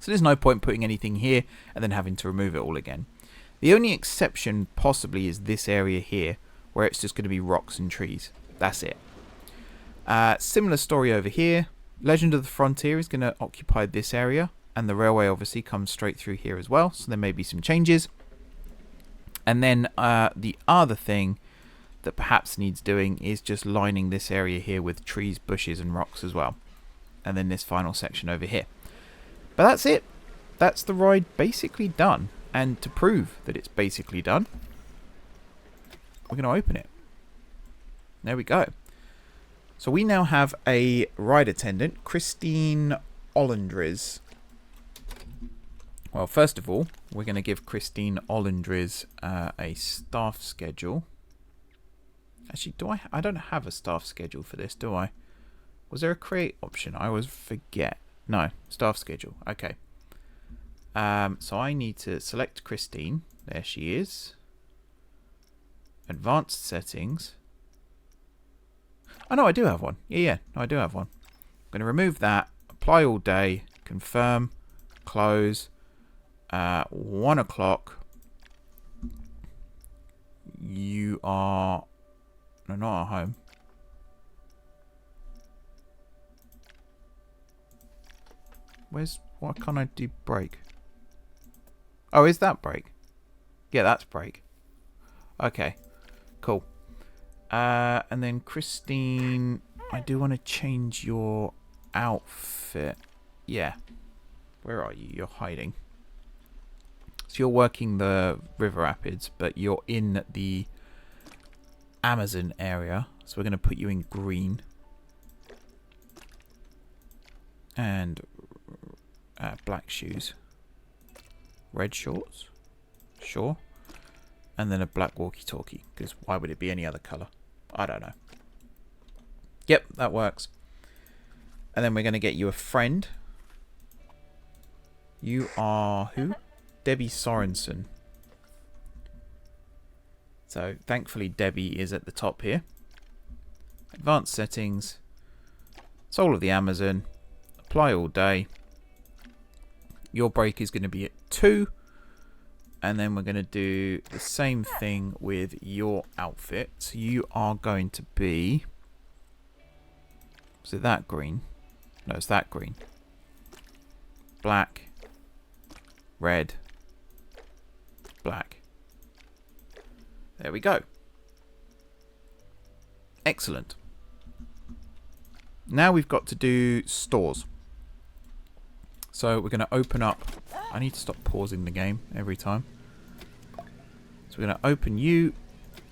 So there's no point putting anything here and then having to remove it all again. The only exception possibly is this area here, where it's just going to be rocks and trees. That's it. Similar story over here. Legend of the Frontier is going to occupy this area, and the railway obviously comes straight through here as well, so there may be some changes. And then the other thing that perhaps needs doing is just lining this area here with trees, bushes and rocks as well. And then this final section over here. But that's it. That's the ride basically done. And to prove that it's basically done, we're going to open it. There we go. So we now have a ride attendant, Christine Ollendris. Well, first of all, we're going to give Christine Ollendris a staff schedule. Actually, I don't have a staff schedule for this, do I? Was there a create option? I always forget. No, staff schedule. Okay. So I need to select Christine. There she is. Advanced settings. Oh, no, I do have one. Yeah. No, I do have one. I'm going to remove that. Apply all day. Confirm. Close. 1 o'clock. You are... No, not at home. Why can't I do break? Oh, is that break? Yeah, that's break. Okay, cool. And then Christine, I do want to change your outfit. Yeah. Where are you? You're hiding. So you're working the river rapids, but you're in the Amazon area. So we're going to put you in green. And black shoes. Red shorts. Sure. And then a black walkie-talkie. Because why would it be any other colour? I don't know. Yep, that works. And then we're going to get you a friend. You are who? Debbie Sorensen. So thankfully Debbie is at the top here. Advanced settings. Soul of the Amazon. Apply all day. Your break is going to be at 2. And then we're going to do the same thing with your outfit. So you are going to be... Is it that green? No, it's that green. Black. Red. Black. There we go. Excellent. Now we've got to do stores. So we're going to open up... I need to stop pausing the game every time. So we're going to open you.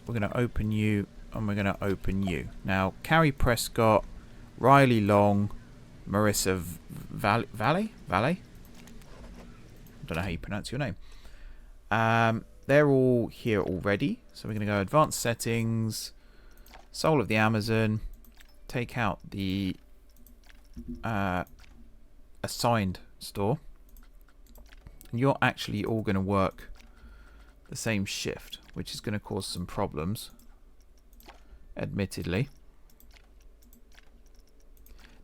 We're going to open you. And we're going to open you. Now, Carrie Prescott, Riley Long, Marissa Valle? I don't know how you pronounce your name. They're all here already. So we're going to go advanced settings. Soul of the Amazon. Take out the assigned store. And you're actually all going to work the same shift, which is going to cause some problems, admittedly.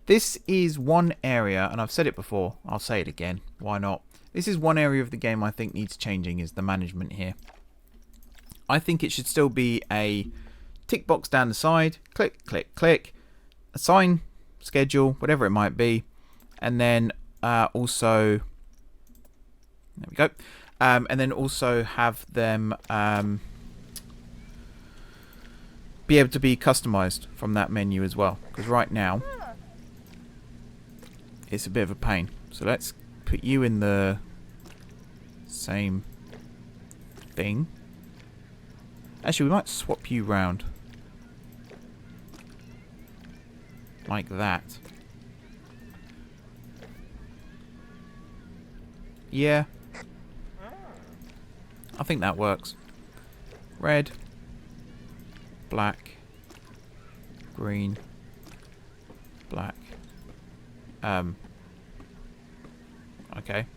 This is one area, and I've said it before, I'll say it again, why not? This is one area of the game I think needs changing, is the management here. I think it should still be a tick box down the side, click, click, click, assign, schedule, whatever it might be, and then also... There we go. And then also have them be able to be customized from that menu as well. Because right now, it's a bit of a pain. So let's put you in the same thing. Actually, we might swap you round. Like that. Yeah. I think that works. Red, black, green, black. Okay.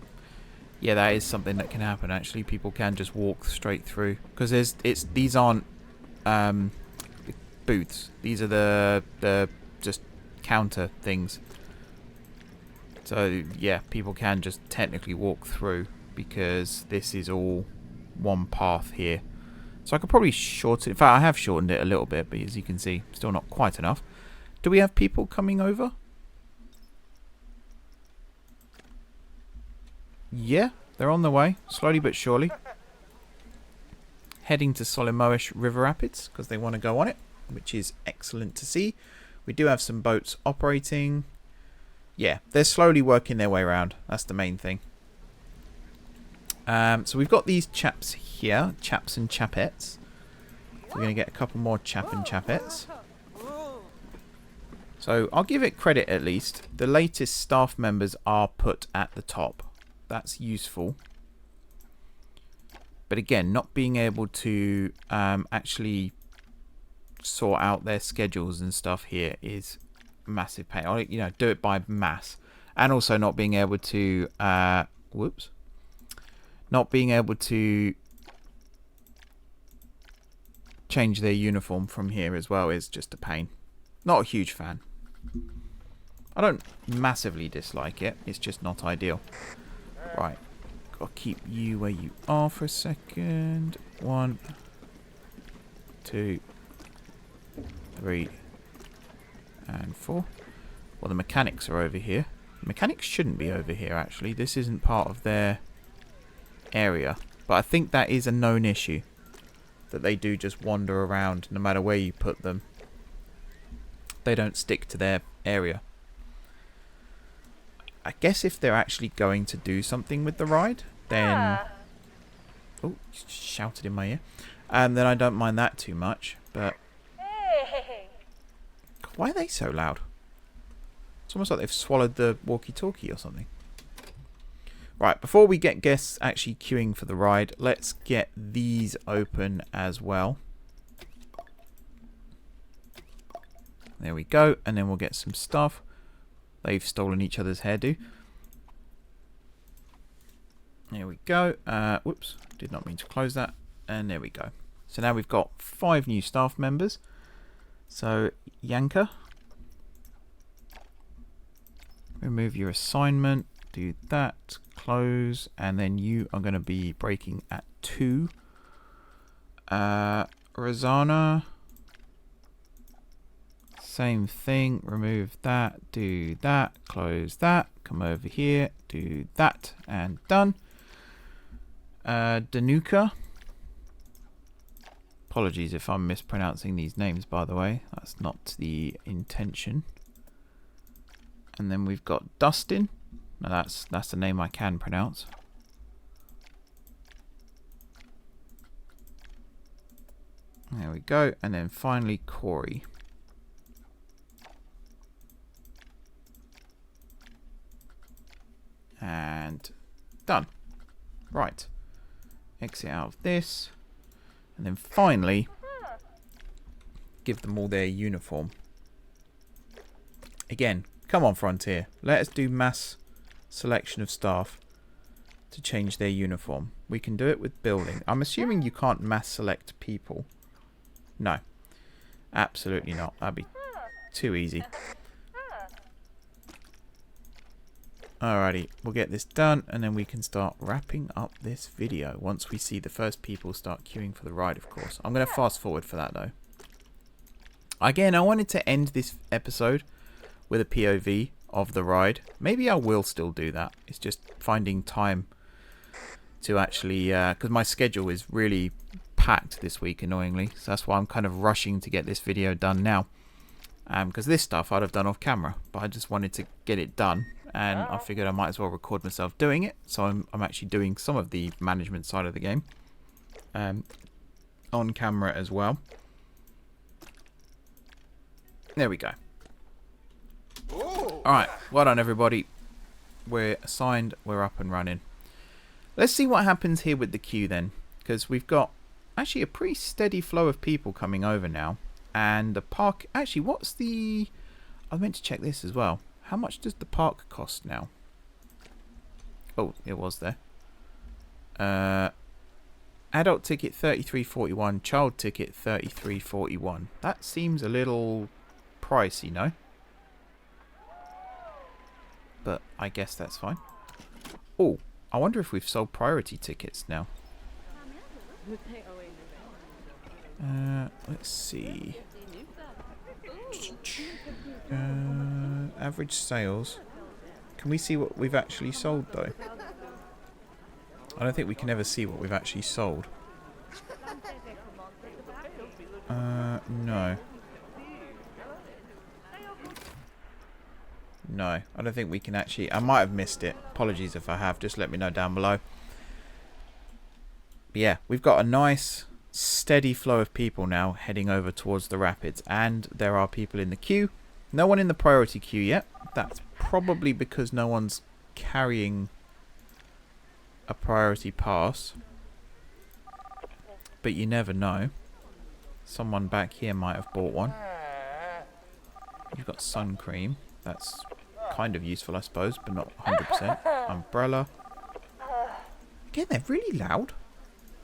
Yeah, that is something that can happen. Actually, people can just walk straight through because these aren't booths. These are the just counter things. So yeah, people can just technically walk through because this is all one path here. So I could probably shorten it. In fact, I have shortened it a little bit, but as you can see, still not quite enough. Do we have people coming over? Yeah, they're on the way, slowly but surely. Heading to Solimoish River Rapids because they want to go on it, which is excellent to see. We do have some boats operating. Yeah, they're slowly working their way around. That's the main thing. So we've got these chaps here, chaps and chapettes. We're going to get a couple more chap and chapettes. So I'll give it credit at least. The latest staff members are put at the top. That's useful. But again, not being able to actually sort out their schedules and stuff here is a massive pain. Or, you know, do it by mass. And also not being able to... whoops. Not being able to change their uniform from here as well is just a pain. Not a huge fan. I don't massively dislike it. It's just not ideal. Right. Gotta keep you where you are for a second. 1, 2, 3, and 4. Well, the mechanics are over here. Mechanics shouldn't be over here, actually. This isn't part of their area. But I think that is a known issue. That they do just wander around no matter where you put them. They don't stick to their area. I guess if they're actually going to do something with the ride, then... Oh, shouted in my ear. Then I don't mind that too much, but... Why are they so loud? It's almost like they've swallowed the walkie-talkie or something. Right, before we get guests actually queuing for the ride, let's get these open as well. There we go, and then we'll get some stuff. They've stolen each other's hairdo. There we go. Whoops, did not mean to close that. And there we go. So now we've got 5 new staff members. So, Yanka. Remove your assignment. Do that. Close. And then you are going to be breaking at 2. Rosanna. Same thing. Remove that. Do that. Close that. Come over here. Do that. And done. Danuka. Apologies if I'm mispronouncing these names, by the way. That's not the intention. And then we've got Dustin. Now that's the name I can pronounce. There we go. And then finally Corey. And done. Right. Exit out of this. And then finally, give them all their uniform. Again, come on Frontier. Let us do mass selection of staff to change their uniform. We can do it with building. I'm assuming you can't mass select people. No. Absolutely not. That'd be too easy. Alrighty, we'll get this done and then we can start wrapping up this video once we see the first people start queuing for the ride, of course. I'm going to fast forward for that though. Again, I wanted to end this episode with a POV of the ride. Maybe I will still do that. It's just finding time to actually, because my schedule is really packed this week, annoyingly. So that's why I'm kind of rushing to get this video done now. Because this stuff I'd have done off camera, but I just wanted to get it done. And I figured I might as well record myself doing it. So I'm actually doing some of the management side of the game on camera as well. There we go. Alright, well done everybody. We're assigned, we're up and running. Let's see what happens here with the queue then. Because we've got actually a pretty steady flow of people coming over now. And the park, actually what's the... I meant to check this as well. How much does the park cost now? Oh, it was there. Adult ticket $33.41, child ticket $33.41. That seems a little pricey, no? But I guess that's fine. Oh, I wonder if we've sold priority tickets now. Let's see. Average sales. Can we see what we've actually sold though? I don't think we can ever see what we've actually sold. No. No, I don't think we can actually... I might have missed it. Apologies if I have. Just let me know down below. But yeah, we've got a nice steady flow of people now heading over towards the rapids. And there are people in the queue. No one in the priority queue yet. That's probably because no one's carrying a priority pass. But you never know. Someone back here might have bought one. You've got sun cream. That's kind of useful, I suppose, but not 100%. Umbrella. Again, they're really loud.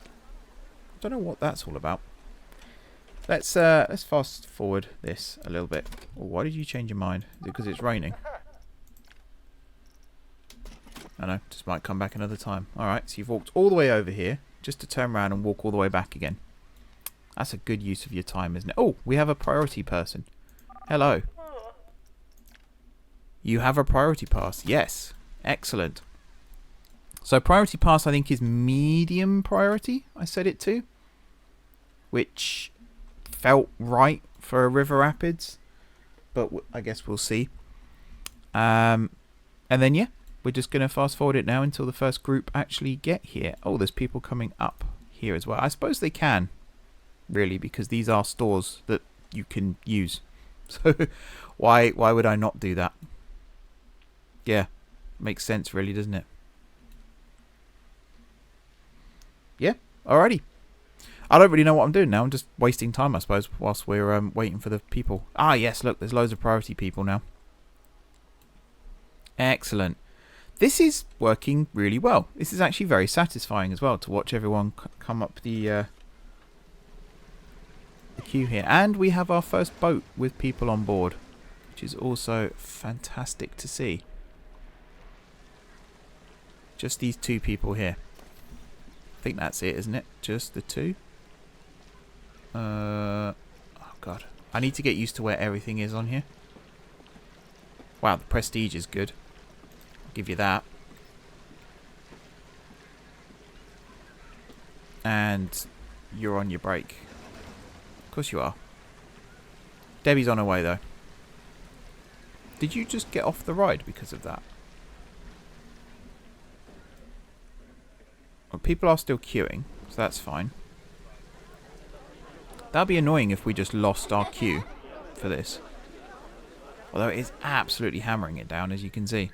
I don't know what that's all about. Let's fast forward this a little bit. Oh, why did you change your mind? Is it because it's raining? I know, just might come back another time. Alright, so you've walked all the way over here just to turn around and walk all the way back again. That's a good use of your time, isn't it? Oh, we have a priority person. Hello. You have a priority pass. Yes. Excellent. So priority pass I think is medium priority, I set it to. Which felt right for a river rapids. But I guess we'll see. And then yeah, we're just going to fast forward it now until the first group actually get here. Oh, there's people coming up here as well. I suppose they can, really, because these are stores that you can use. So why would I not do that? Yeah, makes sense really, doesn't it? Yeah, alrighty. I don't really know what I'm doing now. I'm just wasting time, I suppose, whilst we're waiting for the people. Ah, yes, look, there's loads of priority people now. Excellent. This is working really well. This is actually very satisfying as well to watch everyone come up the queue here. And we have our first boat with people on board, which is also fantastic to see. Just these two people here. I think that's it, isn't it? Just the two. Oh god. I need to get used to where everything is on here. Wow, the prestige is good. Give you that. And you're on your break. Of course you are. Debbie's on her way though. Did you just get off the ride because of that? Well, people are still queuing, so that's fine. That'd be annoying if we just lost our queue for this. Although it is absolutely hammering it down, as you can see.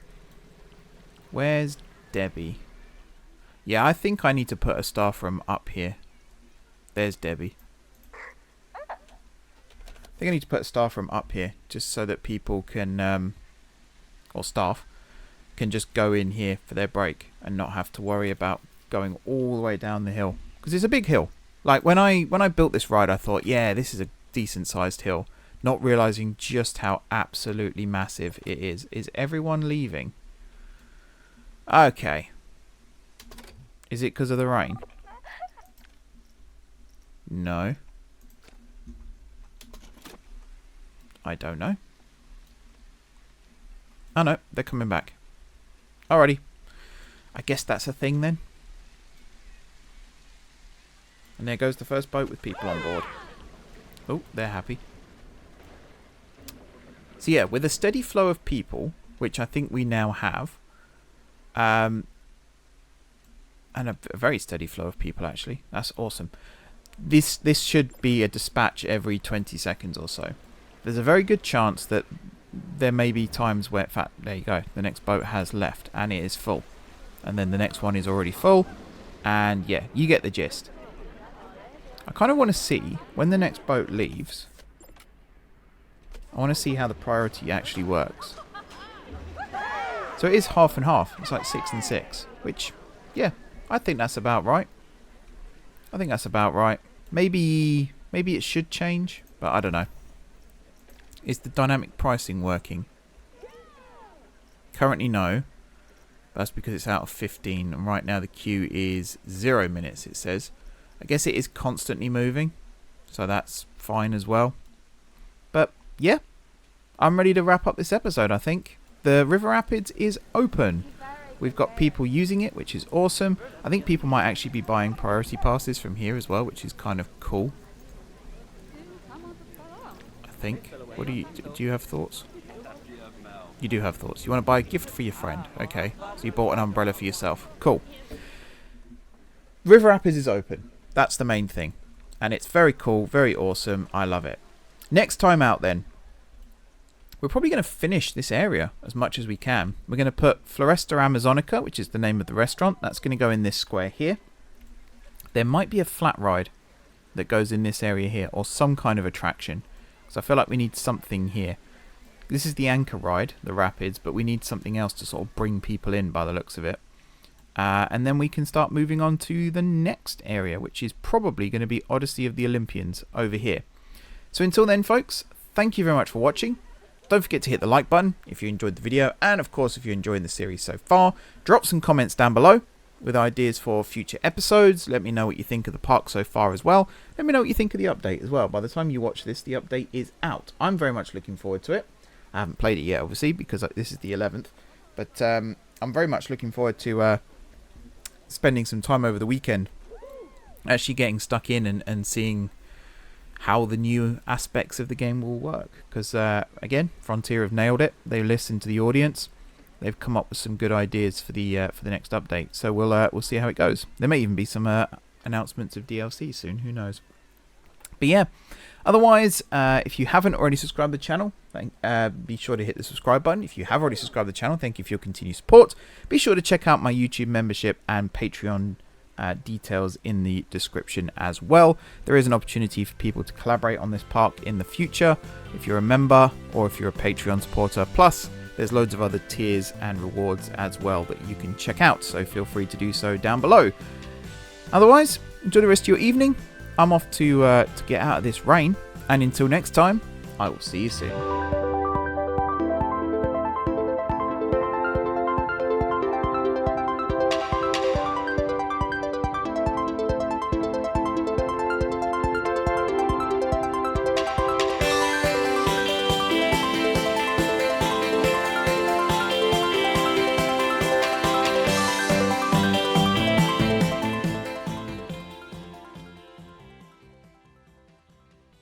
Where's Debbie? Yeah, I think I need to put a staff room up here. There's Debbie. I think I need to put a staff room up here, just so that people can, or staff, can just go in here for their break and not have to worry about going all the way down the hill. Because it's a big hill. Like, when I built this ride, I thought, yeah, this is a decent-sized hill. Not realising just how absolutely massive it is. Is everyone leaving? Okay. Is it because of the rain? No. I don't know. Oh no, they're coming back. Alrighty. I guess that's a thing then. And there goes the first boat with people on board. Oh, they're happy. So yeah, with a steady flow of people, which I think we now have, and a very steady flow of people actually. That's awesome. This should be a dispatch every 20 seconds or so. There's a very good chance that there may be times where, in fact, there you go, the next boat has left and it is full. And then the next one is already full. And yeah, you get the gist. I kind of want to see, when the next boat leaves, I want to see how the priority actually works. So it is half and half. It's like 6 and 6. Which, yeah, I think that's about right. I think that's about right. Maybe it should change, but I don't know. Is the dynamic pricing working? Currently no. That's because it's out of 15. And right now the queue is 0 minutes, it says. I guess it is constantly moving. So that's fine as well. But, yeah. I'm ready to wrap up this episode, I think. The River Rapids is open. We've got people using it, which is awesome. I think people might actually be buying priority passes from here as well, which is kind of cool. I think. What do you have thoughts? You do have thoughts. You want to buy a gift for your friend. Okay. So you bought an umbrella for yourself. Cool. River Rapids is open. That's the main thing. And it's very cool, very awesome. I love it. Next time out then, we're probably going to finish this area as much as we can. We're going to put Floresta Amazonica, which is the name of the restaurant. That's going to go in this square here. There might be a flat ride that goes in this area here, or some kind of attraction. Because I feel like we need something here. This is the anchor ride, the rapids, but we need something else to sort of bring people in by the looks of it. And then we can start moving on to the next area, which is probably going to be Odyssey of the Olympians over here. So until then, folks, thank you very much for watching. Don't forget to hit the like button if you enjoyed the video, and of course if you're enjoying the series so far, drop some comments down below with ideas for future episodes. Let me know what you think of the park so far as well. Let me know what you think of the update as well. By the time you watch this, the update is out. I'm very much looking forward to it. I haven't played it yet, obviously, because this is the 11th. But I'm very much looking forward to spending some time over the weekend actually getting stuck in and seeing how the new aspects of the game will work. Because, again, Frontier have nailed it. They listened to the audience. They've come up with some good ideas for the next update. So we'll see how it goes. There may even be some announcements of DLC soon. Who knows? But yeah, otherwise, if you haven't already subscribed to the channel, be sure to hit the subscribe button. If you have already subscribed to the channel, thank you for your continued support. Be sure to check out my YouTube membership and Patreon details in the description as well. There is an opportunity for people to collaborate on this park in the future if you're a member or if you're a Patreon supporter. Plus, there's loads of other tiers and rewards as well that you can check out, so feel free to do so down below. Otherwise, enjoy the rest of your evening. I'm off to get out of this rain, and until next time, I will see you soon.